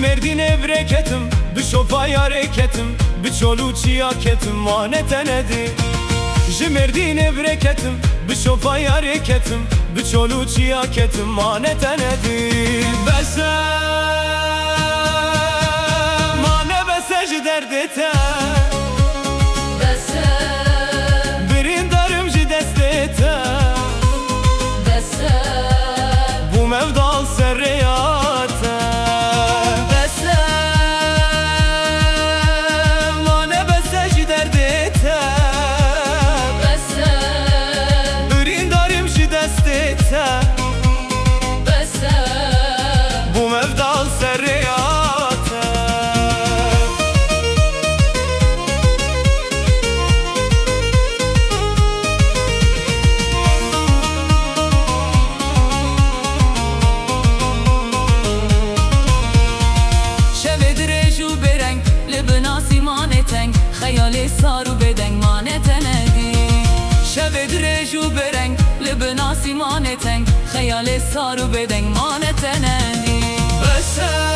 merdin evreketim, bişofa hareketim, biçolu çiyaketim, manetenedi. Merdin evreketim, bişofa hareketim, biçolu çiyaketim, manetenedi. Bese, mane bese derdete. Bese, birin darım destete. bese, Bu mevdal serreyate. Bese, mane bese derdete. bese, Birin darım destete. bese, Bu mevdal serreyate. خیال سارو بدنگ مانه ندی شب درجو برنگ لبناسی مانه تنگ خیال سارو بدنگ مانه ندی Bese